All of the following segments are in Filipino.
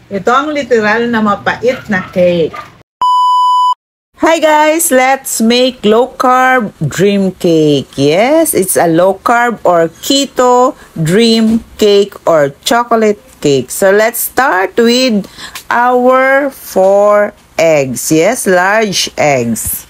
Ito ang literal na mapait na cake. Hi guys, let's make low carb dream cake. Yes, it's a low carb or keto dream cake or chocolate cake. So let's start with our 4 eggs. Yes, large eggs.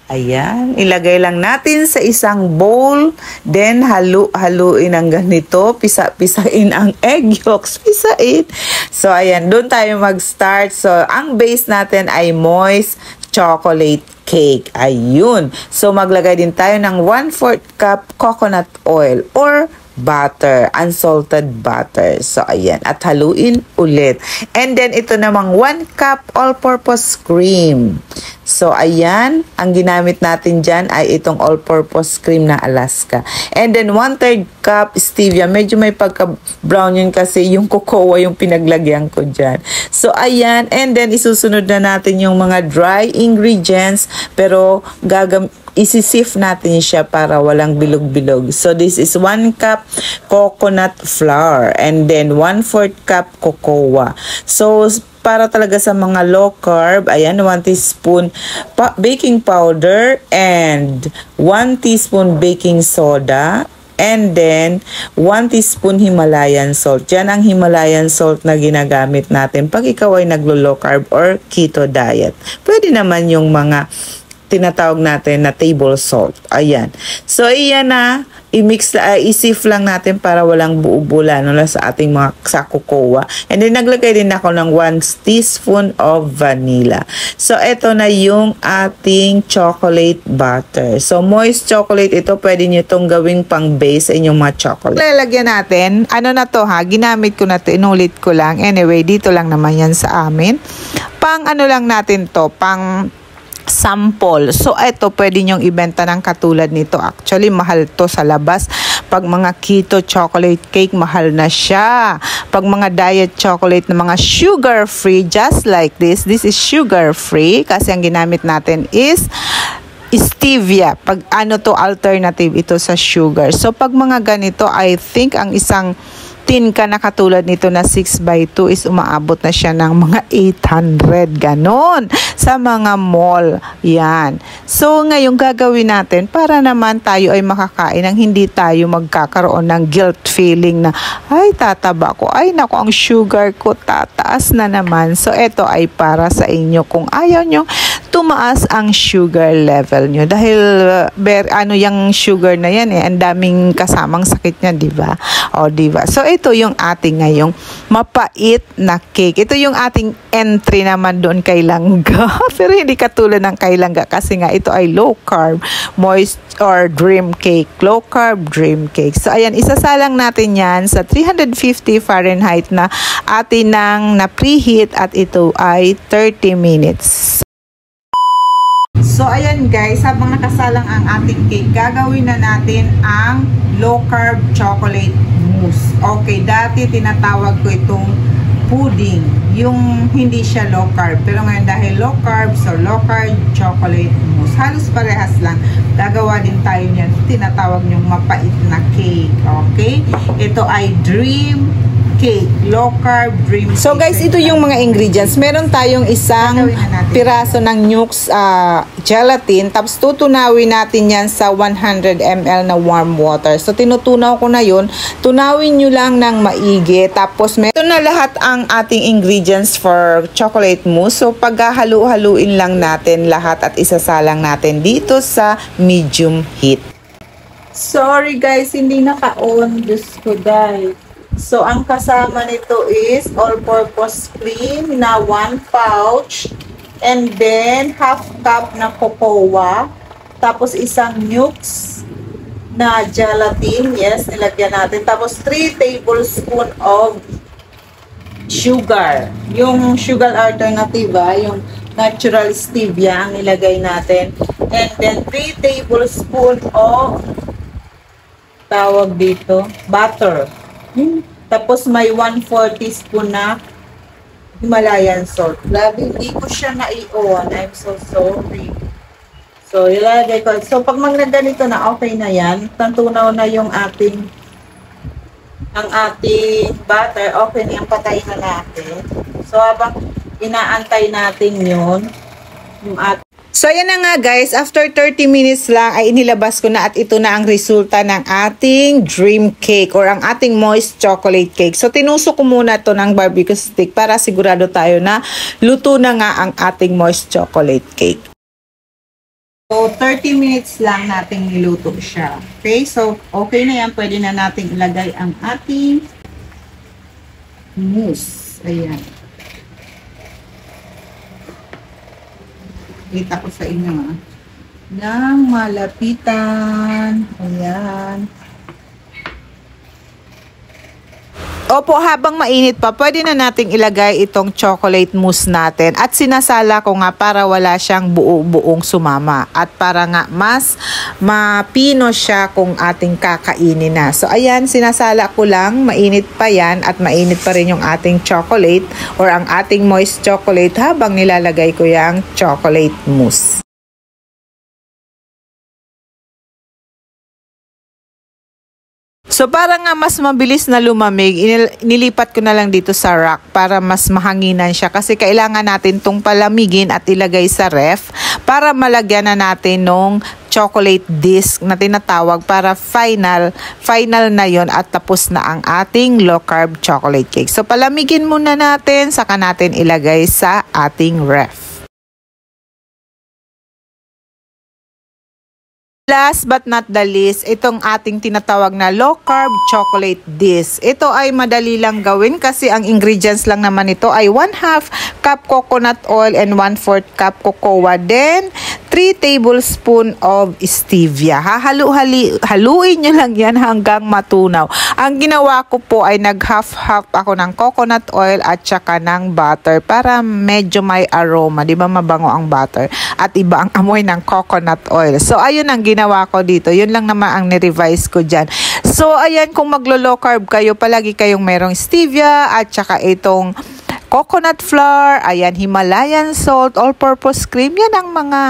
Ayan, ilagay lang natin sa isang bowl, then haluin ng ganito, pisain ang egg yolks, pisain. So ayan, doon tayo mag-start. So ang base natin ay moist chocolate cake. Ayun. So maglagay din tayo ng 1/4 cup coconut oil or butter, unsalted butter. So, ayan. At haluin ulit. And then, ito namang 1 cup all-purpose cream. So, ayan. Ang ginamit natin dyan ay itong all-purpose cream na Alaska. And then, 1/3 cup stevia. Medyo may pagka-brown yun kasi yung cocoa yung pinaglagyan ko dyan. So, ayan. And then, isusunod na natin yung mga dry ingredients. Pero, isi-sift natin siya para walang bilog-bilog. So, this is 1 cup coconut flour and then 1/4 cup cocoa. So, para talaga sa mga low carb, ayan, 1 teaspoon baking powder and 1 teaspoon baking soda. And then, 1 teaspoon Himalayan salt. Yan ang Himalayan salt na ginagamit natin pag ikaw ay naglo-low carb or keto diet. Pwede naman yung mga tinatawag natin na table salt. Ayan. So, iyan na. I-sift lang natin para walang buo-bula sa ating mga sa cocoa. And then, naglagay din ako ng 1 teaspoon of vanilla. So, ito na yung ating chocolate butter. So, moist chocolate ito. Pwede nyo itong gawing pang base sa inyong mga chocolate. Lalagyan natin. Ano na to ha? Ginamit ko na ito. Inulit ko lang. Anyway, dito lang naman yan sa amin. Pang ano lang natin to. Pang sample. So, ito pwede nyong ibenta ng katulad nito. Actually, mahal to sa labas. Pag mga keto chocolate cake, mahal na siya. Pag mga diet chocolate na mga sugar-free, just like this is sugar-free kasi ang ginamit natin is stevia. Pag ano to, alternative ito sa sugar. So, pag mga ganito, I think ang isang tin ka na katulad nito na 6x2 is umaabot na siya ng mga 800 ganon sa mga mall. Yan. So ngayon gagawin natin para naman tayo ay makakain ng hindi tayo magkakaroon ng guilt feeling na ay tataba ko, ay naku ang sugar ko tataas na naman. So ito ay para sa inyo kung ayaw nyo tumaas ang sugar level nyo dahil ano yung sugar na yan ang daming kasamang sakit niya, di ba? O di ba? So ito yung ating ngayong mapait na cake. Ito yung ating entry naman doon kay langga. Pero hindi katulad ng kay langga kasi nga ito ay low carb, moist or dream cake. Low carb dream cake. So ayan, isasalang natin yan sa 350 Fahrenheit na atin nang na-preheat at ito ay 30 minutes. So, ayan guys, habang nakasalang ang ating cake, gagawin na natin ang low carb chocolate mousse. Okay, dati tinatawag ko itong pudding, yung hindi siya low carb. Pero ngayon dahil low carb, so low carb chocolate mousse. Halos parehas lang. Gagawa din tayo niyan. Tinatawag niyong mapait na cake. Okay? Ito ay dream cake, low carb dream cake. So guys, ito yung mga ingredients. Meron tayong isang piraso ng Nux gelatin, tapos tutunawin natin yan sa 100 ml na warm water. So tinutunaw ko na yun. Tunawin nyo lang ng maigi. Tapos ito na lahat ang ating ingredients for chocolate mousse. So paghahalu-haluin lang natin lahat at isasalang natin dito sa medium heat. Sorry guys, hindi naka-on. Diyos ko guys. So, ang kasama nito is all-purpose cream na 1 pouch. And then, half cup na cocoa. Tapos, isang Nux na gelatin. Yes, nilagyan natin. Tapos, 3 tablespoon of sugar. Yung sugar alternative, yung natural stevia ang nilagay natin. And then, 3 tablespoon of tawag dito, butter. Tapos may 1/4 teaspoon na Himalayan salt. Grabe, hindi ko siya na-i-on. I'm so sorry. So, ilalagay ko. So, pag ganito na, okay na yan. Tantunaw na yung ang ating butter. Okay na yan, patayin na natin. So, habang inaantay natin yun, yung at so, ayan na nga guys, after 30 minutes lang ay inilabas ko na at ito na ang resulta ng ating dream cake or ang ating moist chocolate cake. So, tinusok ko muna to ng barbecue stick para sigurado tayo na luto na nga ang ating moist chocolate cake. So, 30 minutes lang nating niluto siya. Okay, so okay na yan. Pwede na nating ilagay ang ating mousse. Ayan. Kita ko sa inyo ng malapitan. Ayan. Opo, habang mainit pa, pwede na nating ilagay itong chocolate mousse natin. At sinasala ko nga para wala siyang buo-buong sumama. At para nga mas mapino siya kung ating kakainin na. So, ayan, sinasala ko lang. Mainit pa yan at mainit pa rin yung ating chocolate or ang ating moist chocolate habang nilalagay ko yung chocolate mousse. So, para nga mas mabilis na lumamig, nilipat ko na lang dito sa rack para mas mahanginan siya. Kasi kailangan natin itong palamigin at ilagay sa ref para malagyan na natin ng chocolate disc na tinatawag para final na yon at tapos na ang ating low carb chocolate cake. So, palamigin muna natin, saka natin ilagay sa ating ref. Last but not the least, itong ating tinatawag na low-carb chocolate disc. Ito ay madali lang gawin kasi ang ingredients lang naman ito ay 1/2 cup coconut oil and 1/4 cup cocoa. Then, 3 tablespoon of stevia. Haluin nyo lang yan hanggang matunaw. Ang ginawa ko po ay nag-half-half ako ng coconut oil at saka ng butter para medyo may aroma. Di ba mabango ang butter? At iba ang amoy ng coconut oil. So, ayun ang ginawa ko dito. Yun lang naman ang nirevise ko dyan. So, ayan, kung maglo-low carb kayo, palagi kayong merong stevia at saka itong coconut flour, ayan, Himalayan salt, all-purpose cream. Yan ang mga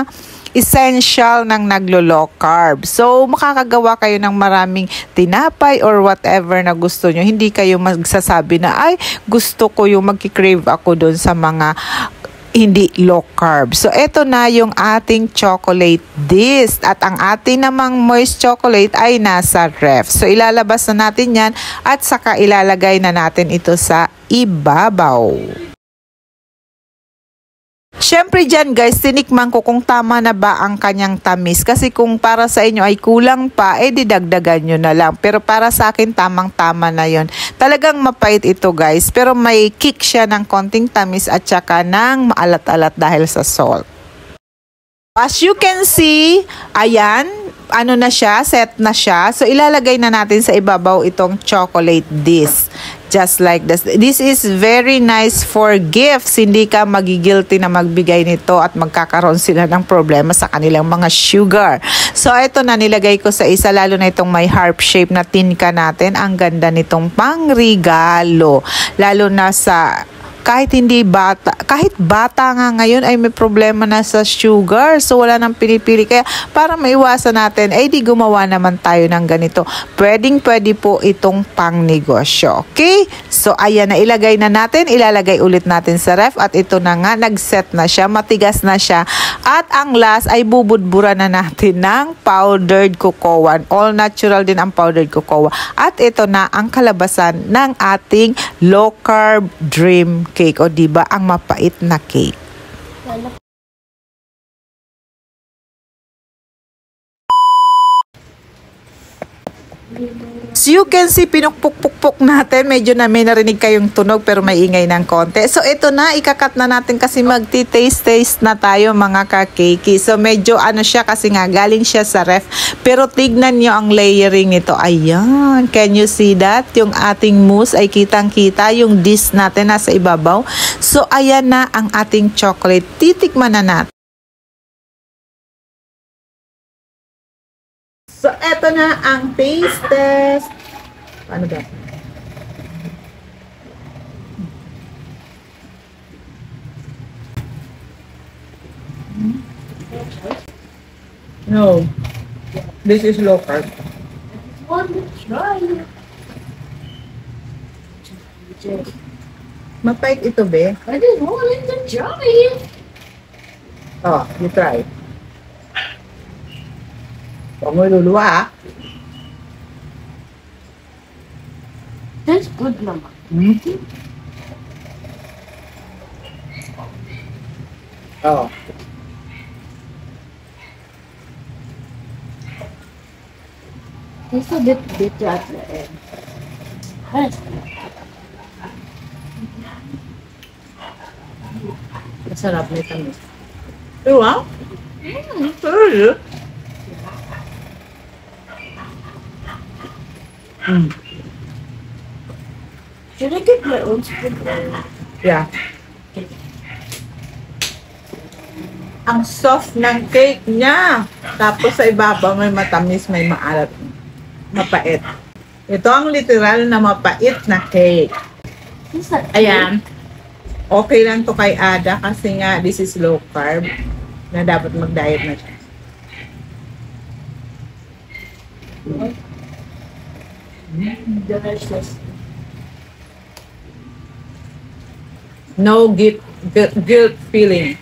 essential ng naglo-low carb. So, makakagawa kayo ng maraming tinapay or whatever na gusto nyo. Hindi kayo magsasabi na, ay, gusto ko yung magki-crave ako doon sa mga hindi low carb. So, ito na yung ating chocolate disc. At ang ating namang moist chocolate ay nasa ref. So, ilalabas na natin yan at saka ilalagay na natin ito sa ibabaw. Siyempre dyan guys, tinikman ko kung tama na ba ang kanyang tamis. Kasi kung para sa inyo ay kulang pa, didagdagan nyo na lang. Pero para sa akin, tamang-tama na yon. Talagang mapait ito guys. Pero may kick siya ng konting tamis at saka ng maalat-alat dahil sa salt. As you can see, ayan, ano na siya, set na siya. So, ilalagay na natin sa ibabaw itong chocolate disc. Just like this. This is very nice for gifts. Hindi ka magigilty na magbigay nito at magkakaroon sila ng problema sa kanilang mga sugar. So, ito na nilagay ko sa isa, lalo na itong may heart shape na tinka natin. Ang ganda nitong pangregalo. Lalo na sa kahit bata nga ngayon ay may problema na sa sugar. So, wala nang pinipili. Kaya, para maiwasan natin, di gumawa naman tayo ng ganito. Pwede po itong pangnegosyo. Okay? So, ayan na. Ilagay na natin. Ilalagay ulit natin sa ref. At ito na nga, nag-set na siya. Matigas na siya. At ang last ay bubudbura na natin ng powdered cocoa. All natural din ang powdered cocoa. At ito na ang kalabasan ng ating low-carb dream cake. O diba, ang mapait na cake. So you can see, pinukpuk-pukpuk natin. Medyo na may narinig kayong tunog pero may ingay ng konti. So ito na, ikakat na natin kasi magti-taste na tayo mga ka-cakey. So medyo ano siya kasi nga galing siya sa ref. Pero tignan nyo ang layering nito. Ayan, can you see that? Yung ating mousse ay kitang-kita. Yung disc natin nasa ibabaw. So ayan na ang ating chocolate. Titikman na natin. So, eto na ang taste test. Ano ba? No. This is low carb. Want to try? Mapait ito, be. I didn't want to try it. Oh, you try. Huwag mo iluluwa, ah. That's good naman. Oh. It's a bit bitter at the end. Yes. Masarap na ito. Diba? Sorry. Should I get my own spoon? Yeah. Ang soft ng cake niya. Tapos sa ibabaw may matamis, may maalat. Mapait. Ito ang literal na mapait na cake. Is that Ayan. Okay lang to kay Ada kasi nga this is low carb na dapat mag-diet na siya. delicious? No guilt feeling.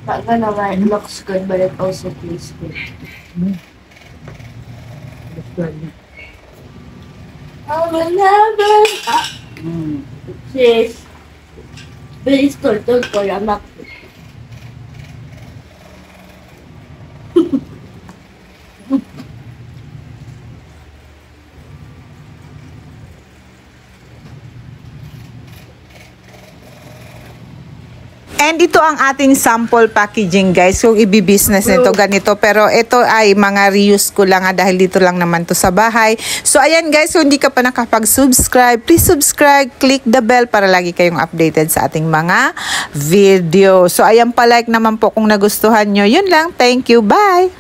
That naman, it looks good, but it also tastes good. Oh, never. Sis, bilis tultol ko yamak. And ito ang ating sample packaging, guys. Kung i-business nito ganito, pero ito ay mga reuse ko lang dahil dito lang naman to sa bahay. So ayan, guys, kung hindi ka pa nakapag-subscribe, please subscribe, click the bell para lagi kayong updated sa ating mga video. So ayan, pa-like naman po kung nagustuhan nyo. Yun lang, thank you, bye!